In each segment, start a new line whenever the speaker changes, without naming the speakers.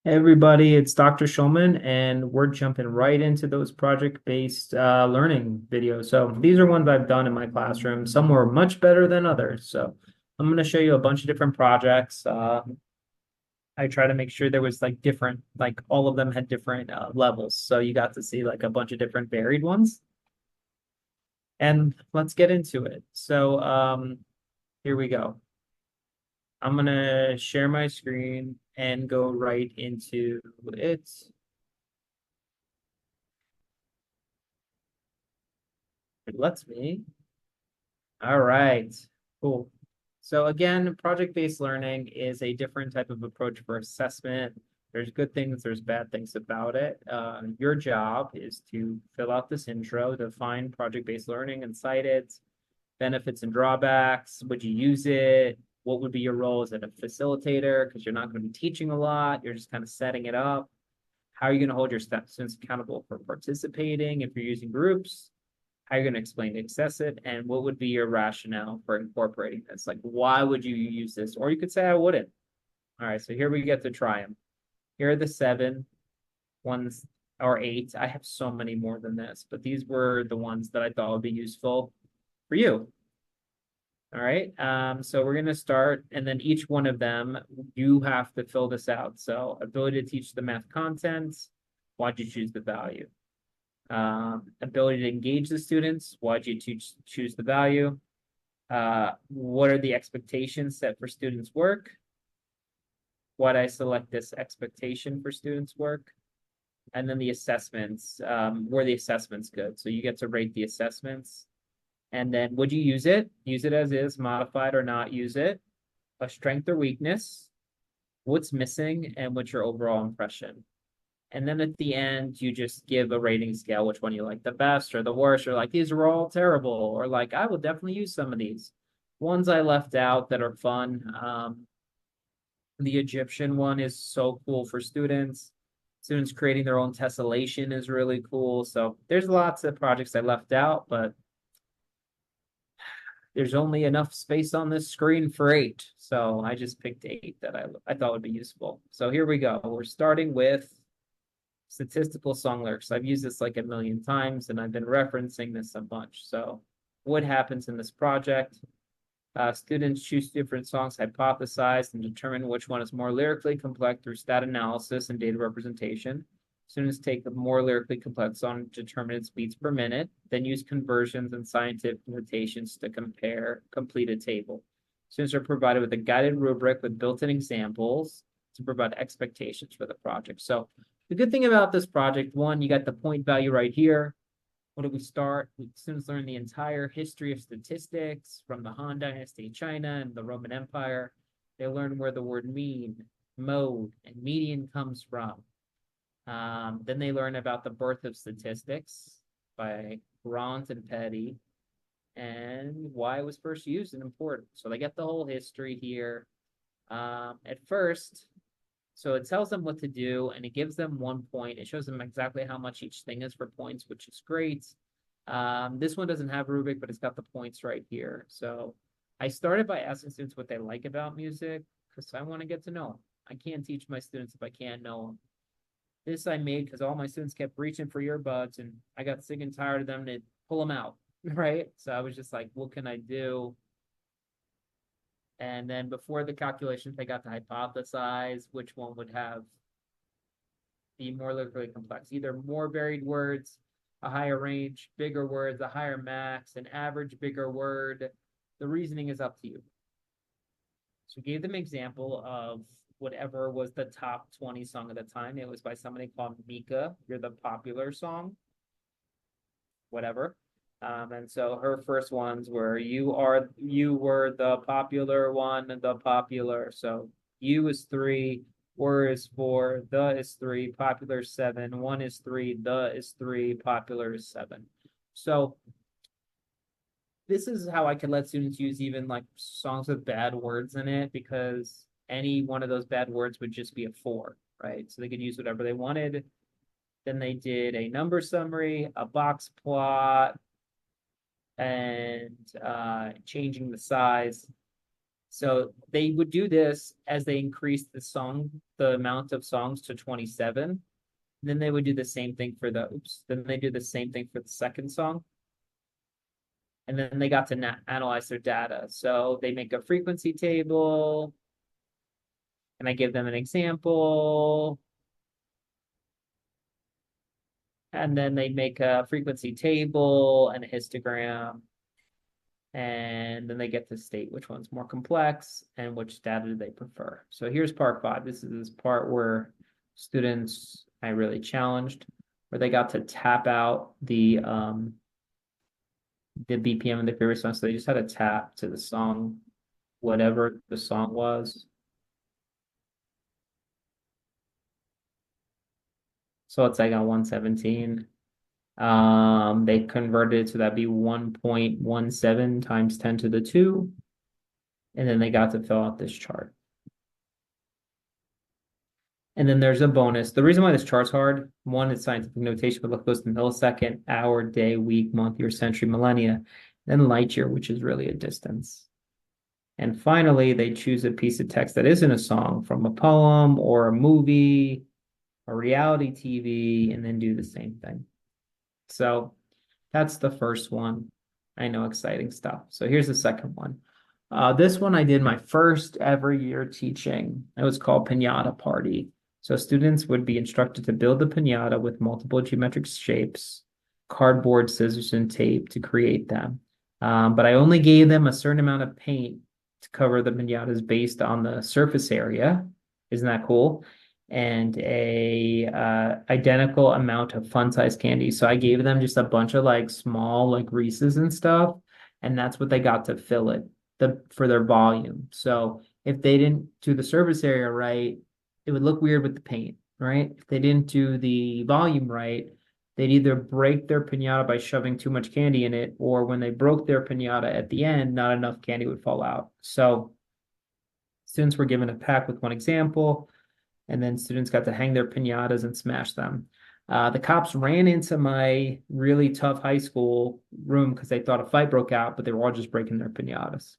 Hey everybody, it's Dr. Schulman, and we're jumping right into those project-based learning videos. So these are ones I've done in my classroom. Some were much better than others. So I'm going to show you a bunch of different projects. I try to make sure there was like different, like all of them had different levels. So you got to see like a bunch of different varied ones. And let's get into it. So here we go. I'm going to share my screen and go right into it. It lets me. All right, cool. So again, project-based learning is a different type of approach for assessment. There's good things, there's bad things about it. Your job is to fill out this intro, define project-based learning and cite it, benefits and drawbacks. Would you use it? What would be your role as a facilitator? Because you're not going to be teaching a lot, you're just kind of setting it up. How are you going to hold your students accountable for participating if you're using groups? How you're going to explain to access it, and what would be your rationale for incorporating this? Like, why would you use this? Or you could say, I wouldn't. All right, so here we get to try them. Here are the 7 ones, or 8. I have so many more than this, but these were the ones that I thought would be useful for you. All right, so we're going to start, and then each one of them, you have to fill this out. So ability to teach the math content, why'd you choose the value? Ability to engage the students, why'd you choose the value? What are the expectations set for students' work? Why'd I select this expectation for students' work? And then the assessments, were the assessments good? So you get to rate the assessments. And then would you use it? Use it as is, modified or not use it? A strength or weakness? What's missing and what's your overall impression? And then at the end, you just give a rating scale, which one you like the best or the worst, or like these are all terrible, or like I will definitely use some of these. Ones I left out that are fun. The Egyptian one is so cool for students. Students creating their own tessellation is really cool. So there's lots of projects I left out, but there's only enough space on this screen for 8. So I just picked 8 that I thought would be useful. So here we go. We're starting with statistical song lyrics. I've used this like a million times and I've been referencing this a bunch. So what happens in this project? Students choose different songs, hypothesize, and determine which one is more lyrically complex through stat analysis and data representation. Students take the more lyrically complex song, determine its beats per minute, then use conversions and scientific notations to complete a table. Students are provided with a guided rubric with built-in examples to provide expectations for the project. So the good thing about this project, one, you got the point value right here. What did we start? Students learn the entire history of statistics from the Han Dynasty, China, and the Roman Empire. They learn where the word mean, mode, and median comes from. Then they learn about the birth of statistics by Grant and Petty and why it was first used and important. So they get the whole history here. At first, so it tells them what to do and it gives them 1 point. It shows them exactly how much each thing is for points, which is great. This one doesn't have Rubik, but it's got the points right here. So I started by asking students what they like about music because I want to get to know them. I can't teach my students if I can't know them. This I made because all my students kept reaching for earbuds and I got sick and tired of them to pull them out, right? So I was just like, what can I do? And then before the calculations, they got to hypothesize which one would have be more literally complex, either more varied words, a higher range, bigger words, a higher max, an average bigger word. The reasoning is up to you. So we gave them an example of whatever was the top 20 song at the time. It was by somebody called Mika. You're the popular song, whatever. And so her first ones were you were the popular one, the popular. So you is 3, were is 4, the is 3, popular is 7, one is 3, the is 3, popular is 7. So this is how I could let students use even like songs with bad words in it because any one of those bad words would just be a 4, right? So they could use whatever they wanted. Then they did a number summary, a box plot, and changing the size. So they would do this as they increased the amount of songs to 27. Then they would do the same thing for then they do the same thing for the second song. And then they got to analyze their data. So they make a frequency table, and I give them an example. And then they make a frequency table and a histogram. And then they get to state which one's more complex and which data do they prefer. So here's part 5. This is this part where students I really challenged, where they got to tap out the BPM of the favorite song. So they just had to tap to the song, whatever the song was. So it's like on 117. They converted it, so that'd be 1.17 times 10 to the 2. And then they got to fill out this chart. And then there's a bonus. The reason why this chart's hard, one, it's scientific notation, but look, goes to millisecond, hour, day, week, month, year, century, millennia, then light year, which is really a distance. And finally, they choose a piece of text that isn't a song from a poem or a movie, a reality TV, and then do the same thing. So that's the first one. I know, exciting stuff. So here's the second one. This one I did my first ever year teaching. It was called Piñata Party. So students would be instructed to build the piñata with multiple geometric shapes, cardboard, scissors, and tape to create them. But I only gave them a certain amount of paint to cover the piñatas based on the surface area. Isn't that cool? And a identical amount of fun-sized candy. So I gave them just a bunch of like small like Reese's and stuff, and that's what they got to fill it for their volume. So if they didn't do the surface area right, it would look weird with the paint, right? If they didn't do the volume right, they'd either break their piñata by shoving too much candy in it, or when they broke their piñata at the end, not enough candy would fall out. So students were given a pack with one example, and then students got to hang their piñatas and smash them. The cops ran into my really tough high school room because they thought a fight broke out, but they were all just breaking their piñatas.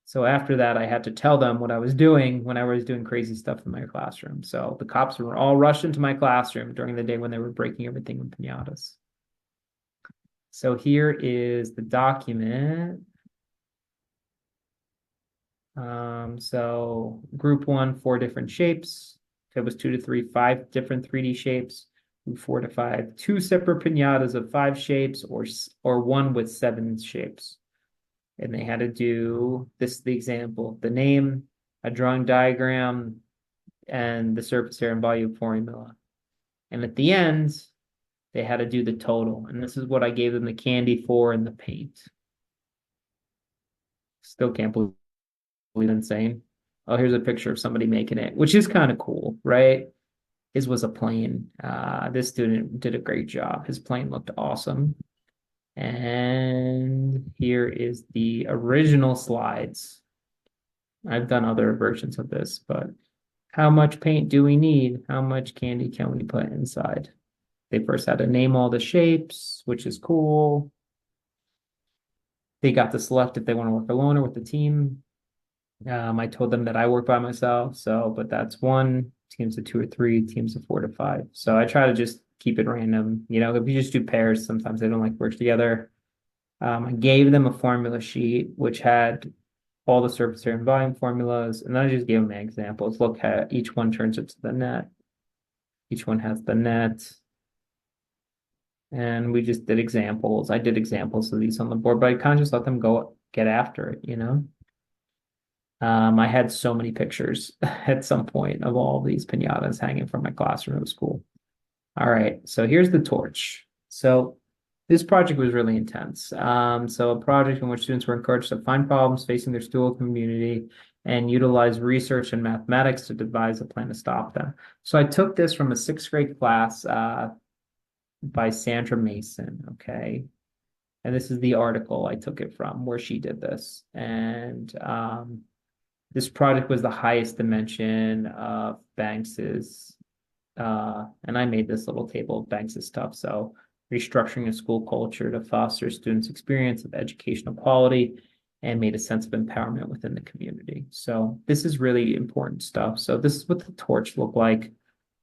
So after that, I had to tell them what I was doing when I was doing crazy stuff in my classroom. So the cops were all rushed into my classroom during the day when they were breaking everything with piñatas. So here is the document. So group 1, 4 different shapes. If it was 2 to 3, 5 different 3D shapes. Group 4 to 5, 2 separate piñatas of 5 shapes, or 1 with 7 shapes. And they had to do this, the example, the name, a drawing diagram, and the surface area and volume formula. And at the end, they had to do the total. And this is what I gave them the candy for and the paint. Still can't believe it's insane. Oh, here's a picture of somebody making it, which is kind of cool, right? His was a plane. This student did a great job. His plane looked awesome. And here is the original slides. I've done other versions of this, but how much paint do we need? How much candy can we put inside? They first had to name all the shapes, which is cool. They got to select if they want to work alone or with the team. I told them that I work by myself, but that's 1, teams of 2 or 3, teams of 4 to 5. So I try to just keep it random. You know, if you just do pairs, sometimes they don't like to work together. I gave them a formula sheet, which had all the surface area and volume formulas, and then I just gave them examples. Look at each one turns into the net. Each one has the net. And we just did examples. I did examples of these on the board, but I kind of just let them go get after it, you know? I had so many pictures at some point of all these piñatas hanging from my classroom. It was cool. All right, so here's the torch. So this project was really intense. So a project in which students were encouraged to find problems facing their school community and utilize research and mathematics to devise a plan to stop them. So I took this from a 6th grade class by Sandra Mason, okay? And this is the article I took it from where she did this. And this project was the highest dimension of Banks's, and I made this little table of Banks's stuff. So restructuring a school culture to foster students' experience of educational quality and made a sense of empowerment within the community. So this is really important stuff. So this is what the torch looked like.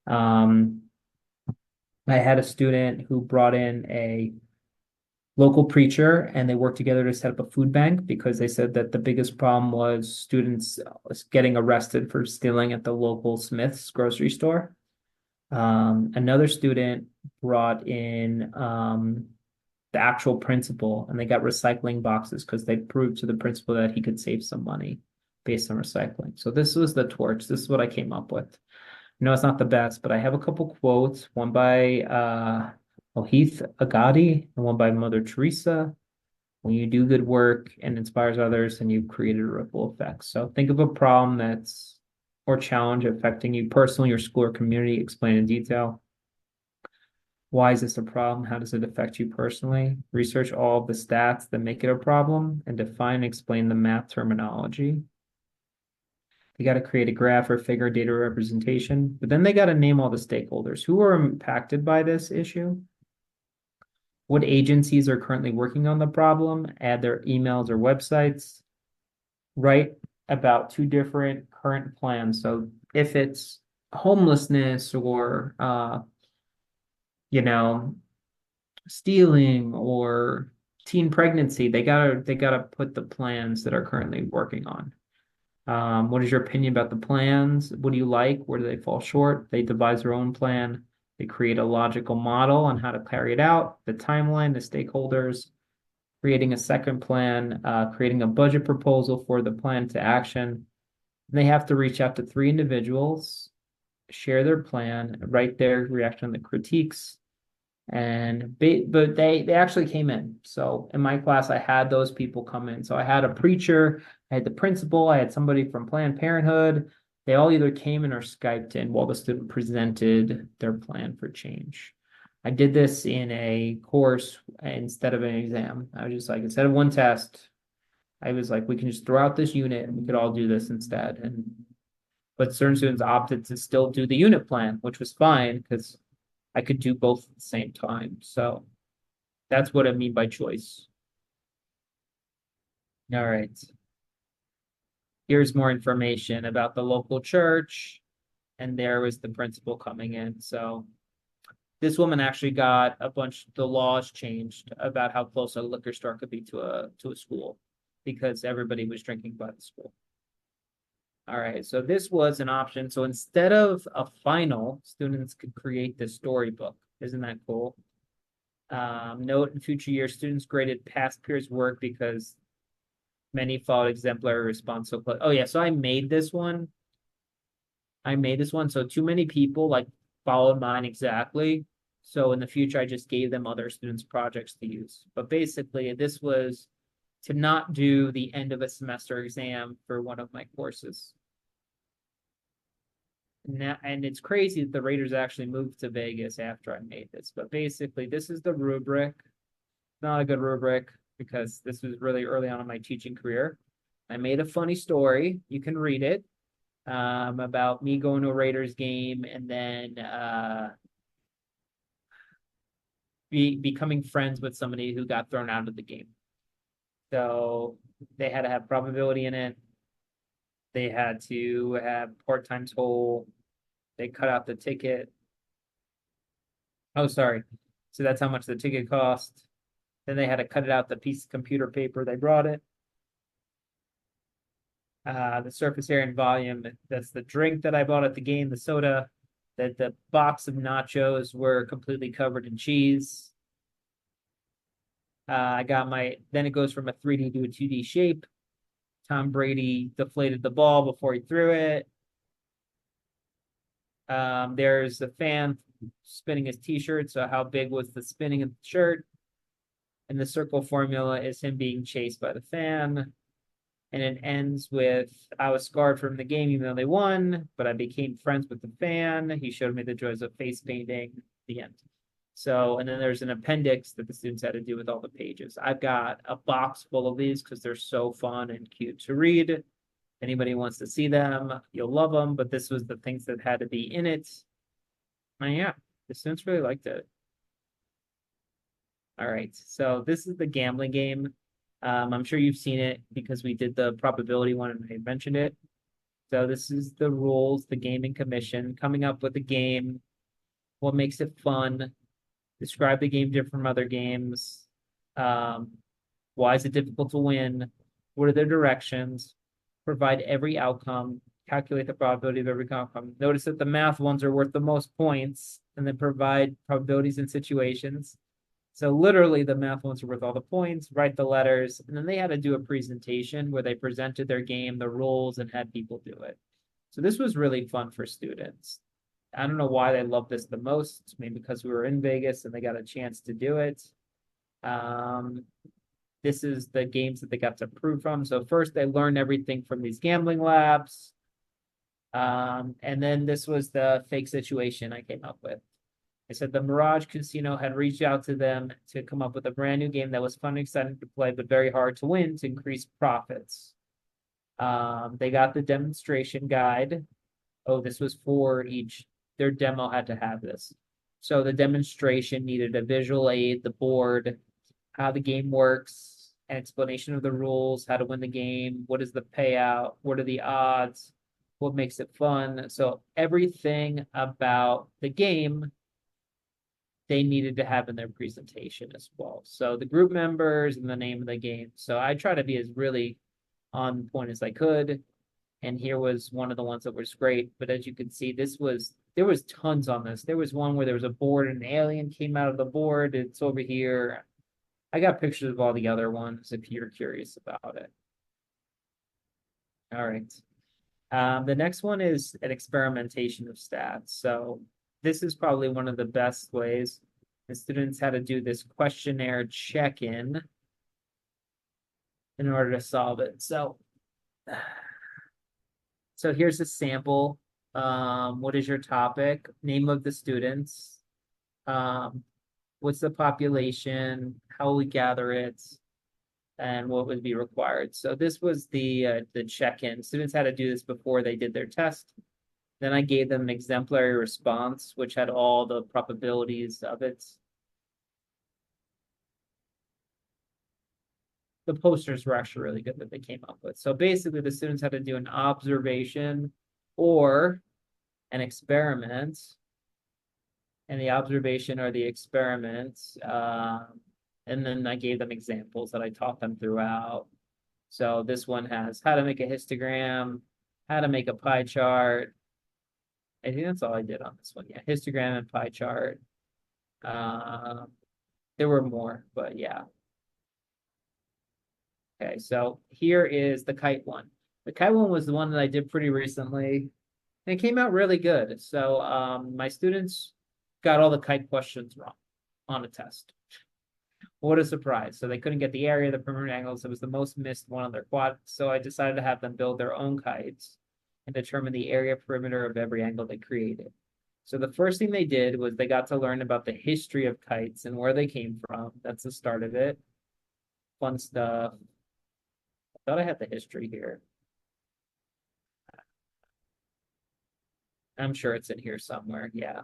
Um, I had a student who brought in a local preacher and they worked together to set up a food bank because they said that the biggest problem was students getting arrested for stealing at the local Smith's grocery store. Another student brought in the actual principal and they got recycling boxes because they proved to the principal that he could save some money based on recycling. So this was the torch. This is what I came up with. No, it's not the best, but I have a couple quotes, one by Ohith Agadi and one by Mother Teresa. When you do good work and inspires others, then you've created a ripple effect. So think of a problem that's or challenge affecting you personally, your school or community, explain in detail. Why is this a problem? How does it affect you personally? Research all of the stats that make it a problem and define and explain the math terminology. They got to create a graph or figure data representation, but then they got to name all the stakeholders who are impacted by this issue. What agencies are currently working on the problem, add their emails or websites, write about 2 different current plans. So if it's homelessness or, you know, stealing or teen pregnancy, they gotta put the plans that are currently working on. What is your opinion about the plans? What do you like? Where do they fall short? They devise their own plan. They create a logical model on how to carry it out, the timeline, the stakeholders, creating a second plan, creating a budget proposal for the plan to action. And they have to reach out to 3 individuals, share their plan, write their reaction on the critiques, but they actually came in. So in my class, I had those people come in. So I had a preacher, I had the principal, I had somebody from Planned Parenthood. They all either came in or Skyped in while the student presented their plan for change. I did this in a course instead of an exam. I was just like, instead of one test, I was like, we can just throw out this unit and we could all do this instead. But certain students opted to still do the unit plan, which was fine because I could do both at the same time. So that's what I mean by choice. All right. Here's more information about the local church. And there was the principal coming in. So this woman actually got the laws changed about how close a liquor store could be to a school because everybody was drinking by the school. All right, so this was an option. So instead of a final, students could create the storybook. Isn't that cool? Note in future years, students graded past peers' work because many followed exemplary response. So, oh yeah, so I made this one. So too many people like followed mine exactly. So in the future, I just gave them other students' projects to use. But basically, this was to not do the end of a semester exam for one of my courses. Now, and it's crazy that the Raiders actually moved to Vegas after I made this. But basically, this is the rubric. Not a good rubric because this was really early on in my teaching career. I made a funny story. You can read it about me going to a Raiders game and then becoming friends with somebody who got thrown out of the game. So they had to have probability in it. They had to have part-time toll. They cut out the ticket. Oh, sorry. So that's how much the ticket cost. Then they had to cut it out the piece of computer paper they brought it. The surface area and volume, that's the drink that I bought at the game, the soda, that the box of nachos were completely covered in cheese. Then it goes from a 3D to a 2D shape. Tom Brady deflated the ball before he threw it. There's a fan spinning his t-shirt. So how big was the spinning of the shirt? And the circle formula is him being chased by the fan. And it ends with, I was scarred from the game even though they won, but I became friends with the fan. He showed me the joys of face painting. The end. So, and then there's an appendix that the students had to do with all the pages. I've got a box full of these because they're so fun and cute to read. Anybody wants to see them, you'll love them. But this was the things that had to be in it. And yeah, the students really liked it. All right, so this is the gambling game. I'm sure you've seen it because we did the probability one and I mentioned it. So this is the rules, the gaming commission, coming up with a game, what makes it fun, describe the game different from other games, um, why is it difficult to win, what are their directions, provide every outcome, calculate the probability of every outcome. Notice that the math ones are worth the most points, and then provide probabilities in situations. So literally the math ones are worth all the points, write the letters, and then they had to do a presentation where they presented their game, the rules, and had people do it. So this was really fun for students. I don't know why they loved this the most, maybe because we were in Vegas and they got a chance to do it. Um, this is the games that they got to prove from. So first they learned everything from these gambling labs. And then this was the fake situation I came up with. I said the Mirage Casino had reached out to them to come up with a brand new game that was fun and exciting to play, but very hard to win to increase profits. They got the demonstration guide. Oh, this was for each, their demo had to have this. So the demonstration needed a visual aid, the board, how the game works, an explanation of the rules, how to win the game, what is the payout, what are the odds, what makes it fun. So everything about the game they needed to have in their presentation as well. So the group members and the name of the game. So I try to be as really on point as I could. And here was one of the ones that was great. But as you can see, there was tons on this. There was one where there was a board and an alien came out of the board. It's over here. I got pictures of all the other ones if you're curious about it. All right. The next one is an experimentation of stats. So this is probably one of the best ways. The students had to do this questionnaire check-in in order to solve it. So here's a sample. What is your topic? Name of the students. What's the population? How will we gather it? And what would be required. So this was the check-in. Students had to do this before they did their test. Then I gave them an exemplary response, which had all the probabilities of it. The posters were actually really good that they came up with. So basically the students had to do an observation or an experiment. And the observation or the experiment. And then I gave them examples that I taught them throughout. So this one has how to make a histogram, how to make a pie chart. I think that's all I did on this one. Yeah, histogram and pie chart. There were more, but yeah. Okay, so here is the kite one. The kite one was the one that I did pretty recently. And it came out really good. So my students got all the kite questions wrong on a test. What a surprise. So they couldn't get the area, the perimeter angles. It was the most missed one on their quad. So I decided to have them build their own kites and determine the area perimeter of every angle they created. So the first thing they did was they got to learn about the history of kites and where they came from. That's the start of it. Fun stuff. I thought I had the history here. I'm sure it's in here somewhere. Yeah.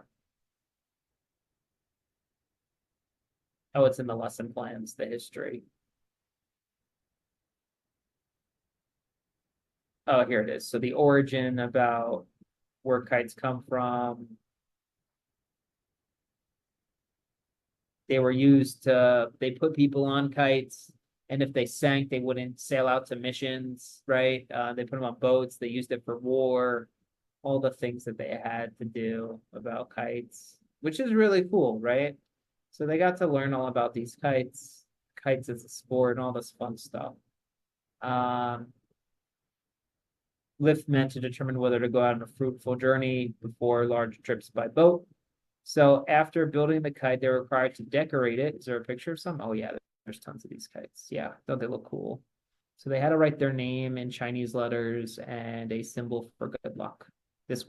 Oh, it's in the lesson plans, the history. Oh, here it is. So the origin about where kites come from. They were used to, they put people on kites, and if they sank, they wouldn't sail out to missions, right? They put them on boats. They used it for war, all the things that they had to do about kites, which is really cool, right? So they got to learn all about these kites as a sport, and all this fun stuff. Lift meant to determine whether to go out on a fruitful journey before large trips by boat. So after building the kite, they're required to decorate it. Is there a picture of some? Oh yeah, there's tons of these kites. Yeah, don't they look cool? So they had to write their name in Chinese letters and a symbol for good luck. This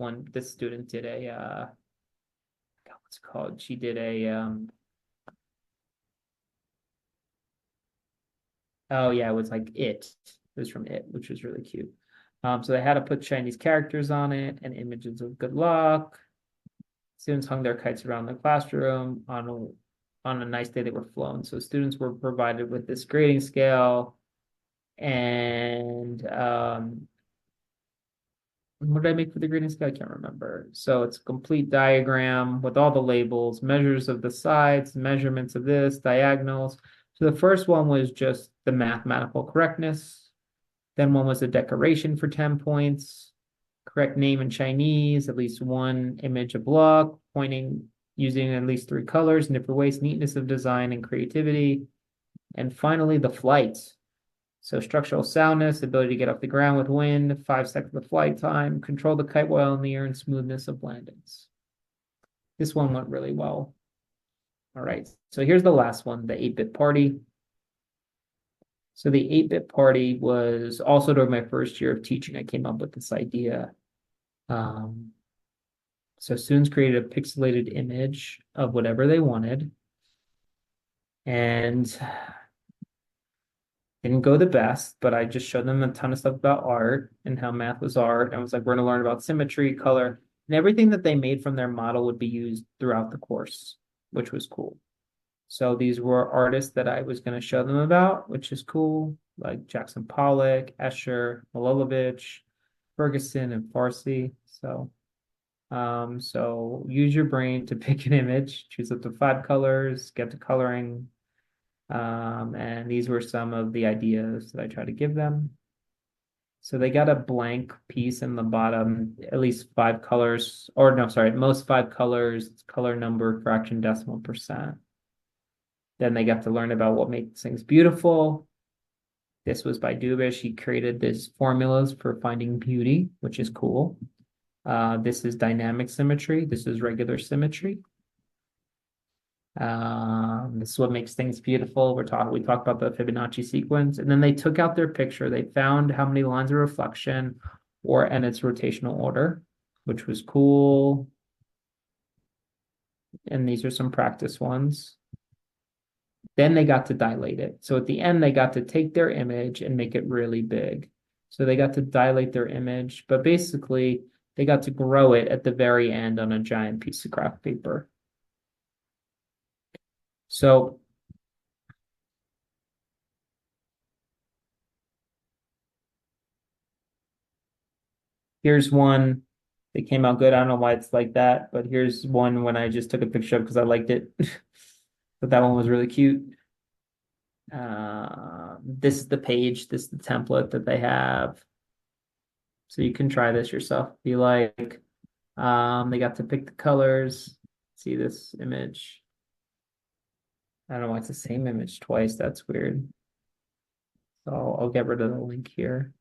student did a, what's it called? She did a, oh yeah, it was like It. It was from It, which was really cute. So they had to put Chinese characters on it and images of good luck. Students hung their kites around the classroom. On a nice day, they were flown. So students were provided with this grading scale, And what did I make for the grading scale? I can't remember. So it's a complete diagram with all the labels, measures of the sides, measurements of this, diagonals. So the first one was just the mathematical correctness. Then one was a decoration for 10 points, correct name in Chinese, at least one image a block, pointing using at least 3 colors in different ways, neatness of design and creativity. And finally, the flights. So structural soundness, ability to get off the ground with wind, 5 seconds of flight time, control the kite while in the air, and smoothness of landings. This one went really well. All right, so here's the last one, the 8-bit party. So the 8-bit party was also during my first year of teaching. I came up with this idea. So students created a pixelated image of whatever they wanted. And didn't go the best, but I just showed them a ton of stuff about art and how math was art. And I was like, we're going to learn about symmetry, color, and everything that they made from their model would be used throughout the course, which was cool. So these were artists that I was going to show them about, which is cool, like Jackson Pollock, Escher, Malevich, Ferguson, and Farsi. So use your brain to pick an image, choose up to 5 colors, get to coloring. And these were some of the ideas that I tried to give them. So they got a blank piece in the bottom, at least 5 colors, or no, sorry, most 5 colors, color number, fraction, decimal, percent. Then they got to learn about what makes things beautiful. This was by Dubish. He created these formulas for finding beauty, which is cool. This is dynamic symmetry. This is regular symmetry. This is what makes things beautiful. We talked about the Fibonacci sequence, and then they took out their picture. They found how many lines of reflection and its rotational order, which was cool. And these are some practice ones. Then they got to dilate it. So at the end, they got to take their image and make it really big. So they got to dilate their image, but basically they got to grow it at the very end on a giant piece of graph paper. So here's one that came out good. I don't know why it's like that, but here's one when I just took a picture of because I liked it. But that one was really cute. This is the page, this is the template that they have. So you can try this yourself if you like. They got to pick the colors. See this image. I don't know why it's the same image twice. That's weird. So I'll get rid of the link here.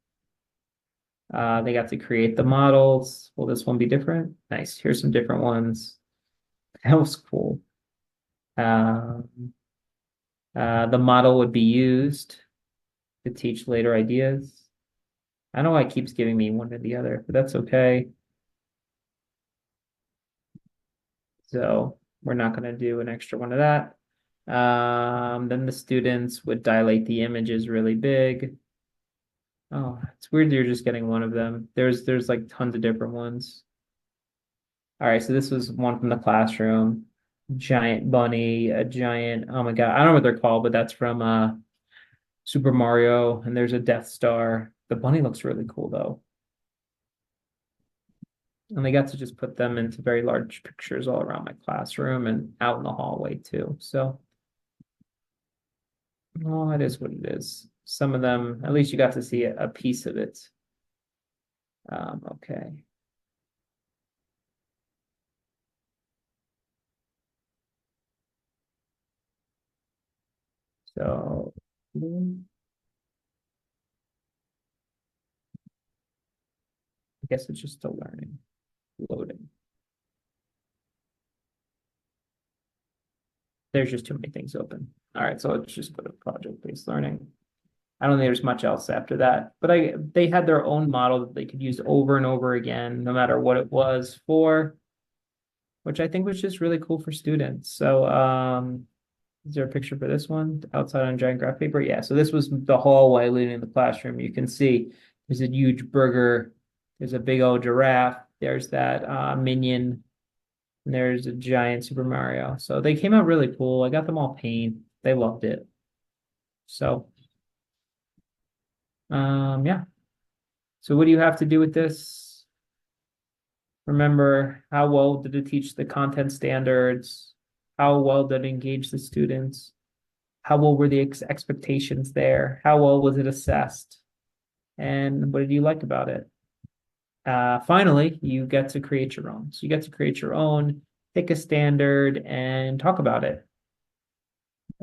They got to create the models. Will this one be different? Nice. Here's some different ones. That was cool. The model would be used to teach later ideas. I don't know why it keeps giving me one or the other, but that's okay. So we're not going to do an extra one of that. Then the students would dilate the images really big. Oh, it's weird you're just getting one of them. There's like tons of different ones. All right, so this was one from the classroom. Giant bunny, a giant, oh my God, I don't know what they're called, but that's from Super Mario, and there's a Death Star. The bunny looks really cool though. And they got to just put them into very large pictures all around my classroom and out in the hallway too. So, well, it is what it is. Some of them, at least you got to see a piece of it. Okay. So, I guess it's just still learning, loading. There's just too many things open. All right, so let's just put a project-based learning. I don't think there's much else after that, but they had their own model that they could use over and over again, no matter what it was for, which I think was just really cool for students. So, is there a picture for this one outside on giant graph paper? Yeah, so this was the hallway leading to the classroom. You can see there's a huge burger, there's a big old giraffe, there's that minion, and there's a giant Super Mario. So they came out really cool. I got them all paint. They loved it. So Yeah. So what do you have to do with this? Remember, how well did it teach the content standards? How well did it engage the students? How well were the expectations there? How well was it assessed? And what did you like about it? Finally, you get to create your own. So you get to create your own, pick a standard, and talk about it.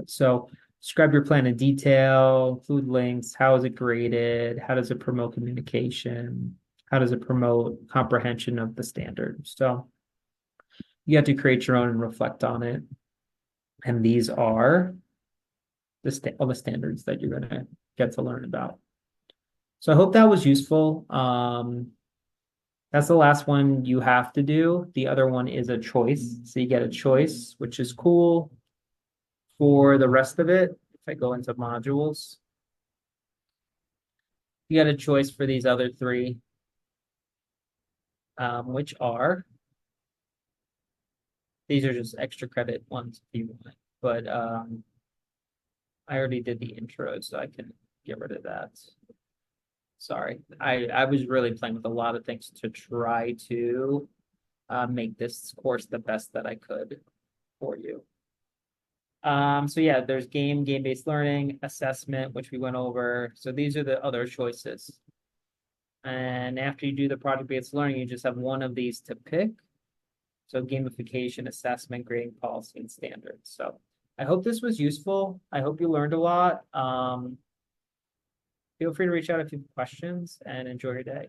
So describe your plan in detail, include links. How is it graded? How does it promote communication? How does it promote comprehension of the standard? So you have to create your own and reflect on it. And these are all the standards that you're going to get to learn about. So I hope that was useful. That's the last one you have to do. The other one is a choice. So you get a choice, which is cool. For the rest of it, if I go into modules, you get a choice for these other three, which are, these are just extra credit ones if you want, but I already did the intro, so I can get rid of that. Sorry, I was really playing with a lot of things to try to make this course the best that I could for you. So yeah, there's game-based learning, assessment, which we went over. So these are the other choices. And after you do the project-based learning, you just have one of these to pick. So gamification, assessment, grading policy, and standards. So I hope this was useful. I hope you learned a lot. Feel free to reach out if you have questions and enjoy your day.